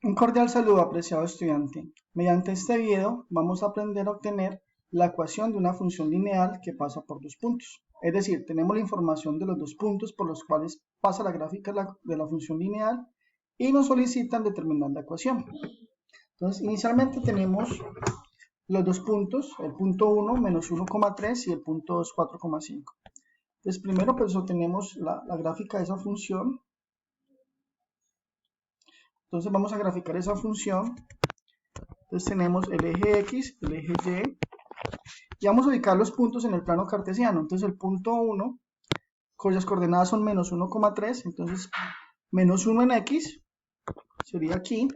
Un cordial saludo, apreciado estudiante. Mediante este video vamos a aprender a obtener la ecuación de una función lineal que pasa por dos puntos. Es decir, tenemos la información de los dos puntos por los cuales pasa la gráfica de la función lineal y nos solicitan determinar la ecuación. Entonces, inicialmente tenemos los dos puntos, el punto 1, menos 1,3 y el punto 2, 4,5. Entonces, primero pues obtenemos la gráfica de esa función. Entonces vamos a graficar esa función. Entonces tenemos el eje X, el eje Y, y vamos a ubicar los puntos en el plano cartesiano. Entonces el punto 1, cuyas coordenadas son menos 1,3, entonces menos 1 en X, sería aquí,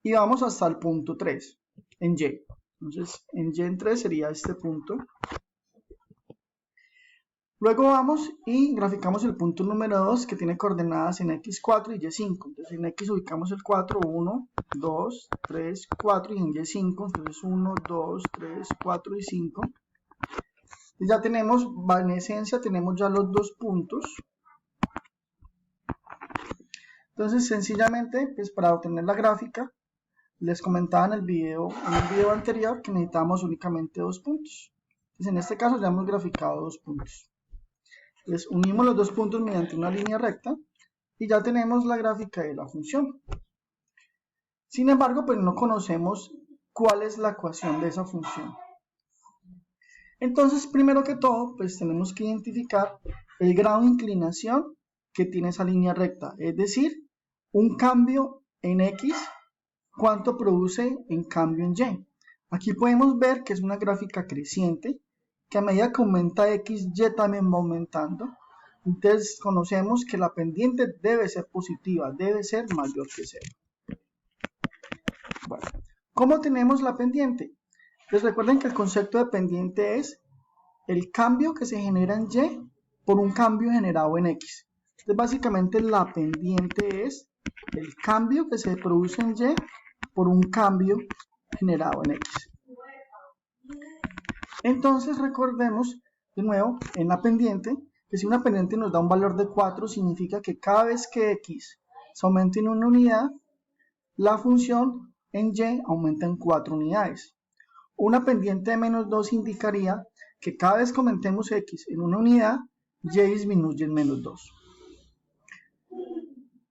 y vamos hasta el punto 3, en Y. Entonces en Y en 3 sería este punto. Luego vamos y graficamos el punto número 2 que tiene coordenadas en X4 y Y5. Entonces en X ubicamos el 4, 1, 2, 3, 4 y en Y5, entonces 1, 2, 3, 4 y 5. Y ya tenemos, en esencia tenemos ya los dos puntos. Entonces sencillamente, pues para obtener la gráfica, les comentaba en el video anterior que necesitamos únicamente dos puntos. Entonces en este caso ya hemos graficado dos puntos. Entonces unimos los dos puntos mediante una línea recta y ya tenemos la gráfica de la función. Sin embargo, pues no conocemos cuál es la ecuación de esa función. Entonces, primero que todo, pues tenemos que identificar el grado de inclinación que tiene esa línea recta. Es decir, un cambio en X, cuánto produce en cambio en Y. Aquí podemos ver que es una gráfica creciente, que a medida que aumenta X, Y también va aumentando. Entonces conocemos que la pendiente debe ser positiva, debe ser mayor que 0. Bueno, ¿cómo tenemos la pendiente? Pues recuerden que el concepto de pendiente es el cambio que se genera en Y por un cambio generado en X. Entonces básicamente la pendiente es el cambio que se produce en Y por un cambio generado en X. Entonces recordemos de nuevo en la pendiente que si una pendiente nos da un valor de 4 significa que cada vez que X se aumenta en una unidad, la función en Y aumenta en 4 unidades. Una pendiente de menos 2 indicaría que cada vez que aumentemos X en una unidad, Y disminuye en menos 2.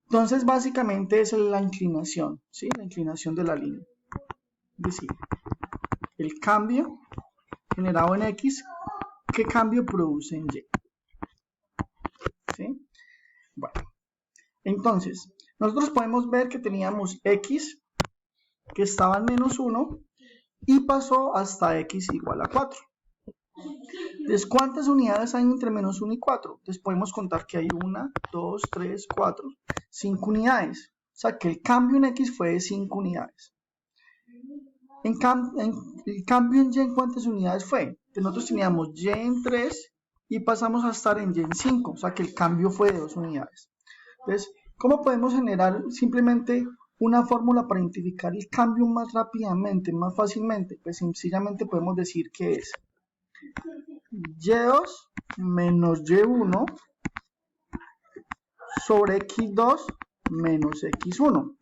Entonces básicamente esa es la inclinación, ¿sí? La inclinación de la línea. Es decir, el cambio generado en X, ¿qué cambio produce en Y? ¿Sí? Bueno, entonces, nosotros podemos ver que teníamos X, que estaba en menos 1, y pasó hasta X igual a 4. Entonces, ¿cuántas unidades hay entre menos 1 y 4? Entonces, podemos contar que hay 1, 2, 3, 4, 5 unidades. O sea, que el cambio en X fue de 5 unidades. El cambio en Y, ¿en cuántas unidades fue? Entonces, nosotros teníamos Y en 3 y pasamos a estar en Y en 5. O sea, que el cambio fue de 2 unidades. Entonces, ¿cómo podemos generar simplemente una fórmula para identificar el cambio más rápidamente, más fácilmente? Pues sencillamente podemos decir que es Y2 menos Y1 sobre X2 menos X1.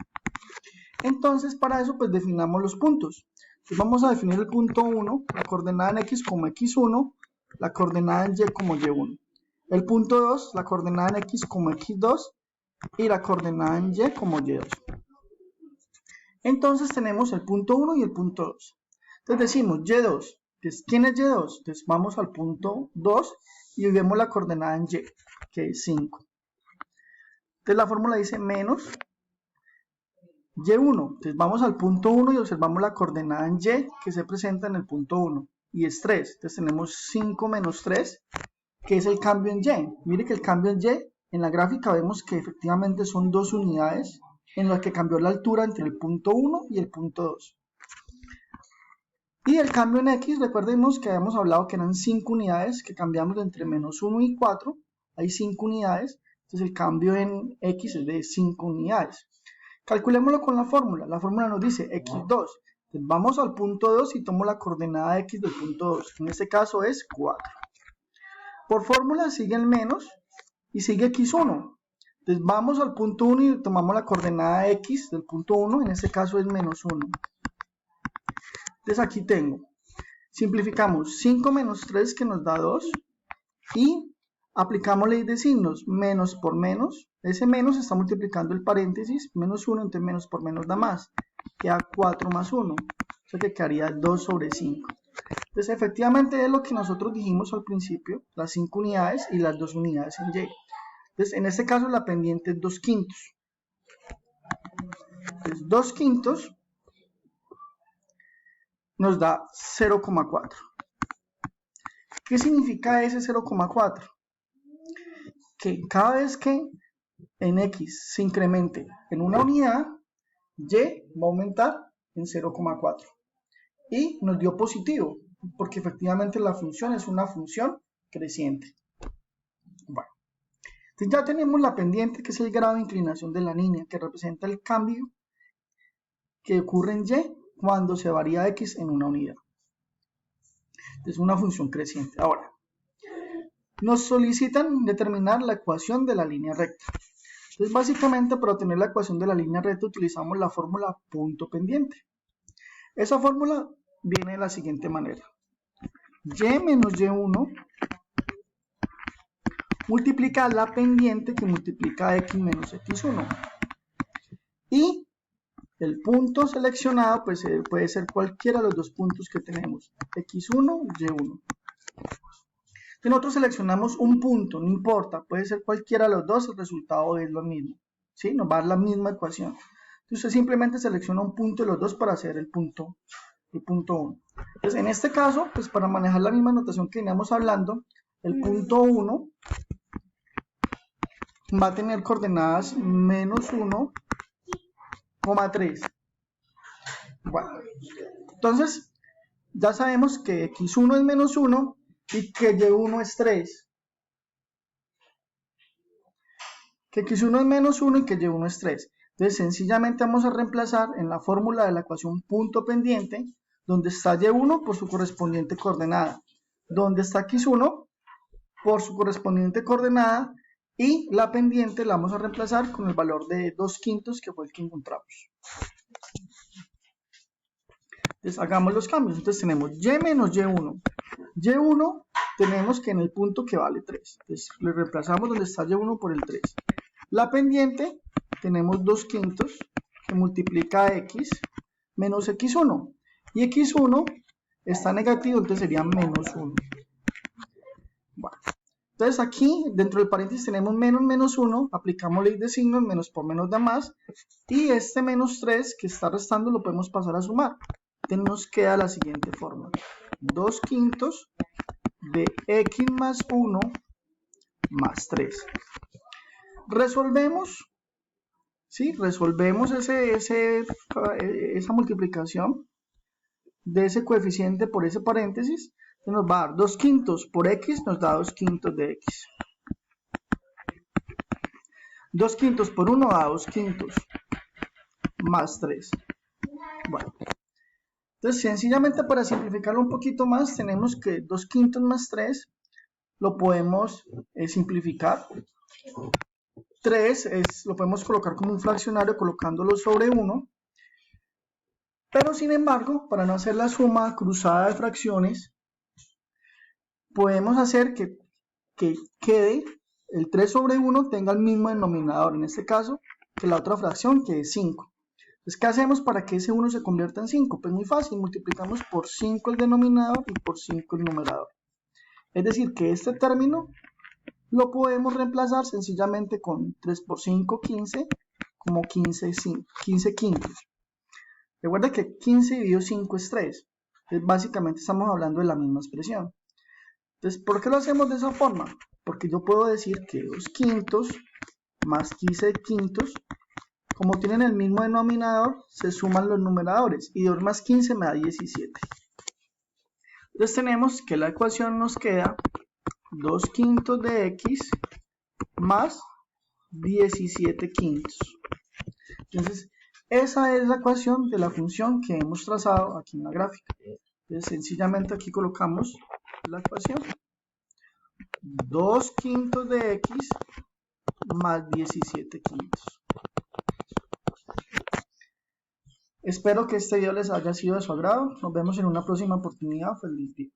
Entonces, para eso, pues definamos los puntos. Entonces, vamos a definir el punto 1, la coordenada en X como X1, la coordenada en Y como Y1. El punto 2, la coordenada en X como X2 y la coordenada en Y como Y2. Entonces, tenemos el punto 1 y el punto 2. Entonces, decimos Y2. Entonces, ¿quién es Y2? Entonces, vamos al punto 2 y vemos la coordenada en Y, que es 5. Entonces, la fórmula dice menos Y1, entonces vamos al punto 1 y observamos la coordenada en Y que se presenta en el punto 1 y es 3, entonces tenemos 5 menos 3 que es el cambio en Y. Mire que el cambio en Y, en la gráfica vemos que efectivamente son 2 unidades en las que cambió la altura entre el punto 1 y el punto 2. Y el cambio en X, recordemos que habíamos hablado que eran 5 unidades que cambiamos de entre menos 1 y 4, hay 5 unidades, entonces el cambio en X es de 5 unidades. Calculémoslo con la fórmula nos dice X2, entonces vamos al punto 2 y tomo la coordenada X del punto 2, en este caso es 4. Por fórmula sigue el menos y sigue X1, Entonces vamos al punto 1 y tomamos la coordenada x del punto 1, en este caso es menos 1. Entonces aquí tengo, simplificamos 5 menos 3 que nos da 2 y aplicamos ley de signos, menos por menos, ese menos está multiplicando el paréntesis, menos 1, entonces menos por menos da más, queda 4 más 1, o sea que quedaría 2 sobre 5. Entonces efectivamente es lo que nosotros dijimos al principio, las 5 unidades y las 2 unidades en y. Entonces en este caso la pendiente es 2 quintos. Entonces 2 quintos nos da 0,4. ¿Qué significa ese 0,4? Que cada vez que en x se incremente en una unidad, y va a aumentar en 0,4. Y nos dio positivo, porque efectivamente la función es una función creciente. Bueno, entonces ya tenemos la pendiente, que es el grado de inclinación de la línea, que representa el cambio que ocurre en y cuando se varía x en una unidad. Es una función creciente. Ahora, nos solicitan determinar la ecuación de la línea recta. Entonces, básicamente, para obtener la ecuación de la línea recta utilizamos la fórmula punto pendiente. Esa fórmula viene de la siguiente manera. Y menos y1 multiplica la pendiente que multiplica x menos x1. Y el punto seleccionado pues, puede ser cualquiera de los dos puntos que tenemos, x1 y y1. Si nosotros seleccionamos un punto, no importa, puede ser cualquiera de los dos, el resultado es lo mismo, ¿sí? Nos va a dar la misma ecuación. Entonces usted simplemente selecciona un punto de los dos para hacer el punto 1. Entonces en este caso, pues para manejar la misma notación que veníamos hablando, el punto 1 va a tener coordenadas menos 1,3. Bueno, entonces ya sabemos que x1 es menos 1 y que y1 es 3. Que x1 es menos 1 y que y1 es 3. Entonces sencillamente vamos a reemplazar en la fórmula de la ecuación punto pendiente, donde está y1 por su correspondiente coordenada, donde está x1 por su correspondiente coordenada, y la pendiente la vamos a reemplazar con el valor de 2 quintos, que fue el que encontramos. Entonces hagamos los cambios. Entonces tenemos y menos y1. y1 tenemos que en el punto que vale 3. Entonces le reemplazamos donde está y1 por el 3. La pendiente tenemos 2 quintos que multiplica x menos x1. Y x1 está negativo, entonces sería menos 1. Bueno, entonces aquí dentro del paréntesis tenemos menos 1. Aplicamos ley de signos, menos por menos da más. Y este menos 3 que está restando lo podemos pasar a sumar. Entonces nos queda la siguiente forma. 2 quintos de x más 1 más 3. Resolvemos, ¿sí? Resolvemos esa multiplicación de ese coeficiente por ese paréntesis. Entonces nos va a dar 2 quintos por x, nos da 2 quintos de x. 2 quintos por 1 da 2 quintos más 3. Bueno. Entonces, sencillamente para simplificarlo un poquito más, tenemos que 2 quintos más 3 lo podemos simplificar. 3 lo podemos colocar como un fraccionario colocándolo sobre 1. Pero sin embargo, para no hacer la suma cruzada de fracciones, podemos hacer que quede el 3 sobre 1 tenga el mismo denominador, en este caso, que la otra fracción, que es 5. Entonces, ¿qué hacemos para que ese 1 se convierta en 5? Pues muy fácil, multiplicamos por 5 el denominador y por 5 el numerador. Es decir, que este término lo podemos reemplazar sencillamente con 3 por 5, 15, como 15 quintos. Recuerda que 15 dividido 5 es 3. Entonces, básicamente estamos hablando de la misma expresión. Entonces, ¿por qué lo hacemos de esa forma? Porque yo puedo decir que 2 quintos más 15 quintos, como tienen el mismo denominador, se suman los numeradores. Y 2 más 15 me da 17. Entonces tenemos que la ecuación nos queda 2 quintos de x más 17 quintos. Entonces, esa es la ecuación de la función que hemos trazado aquí en la gráfica. Entonces, sencillamente aquí colocamos la ecuación. 2 quintos de x más 17,500. Espero que este video les haya sido de su agrado. Nos vemos en una próxima oportunidad. Feliz día.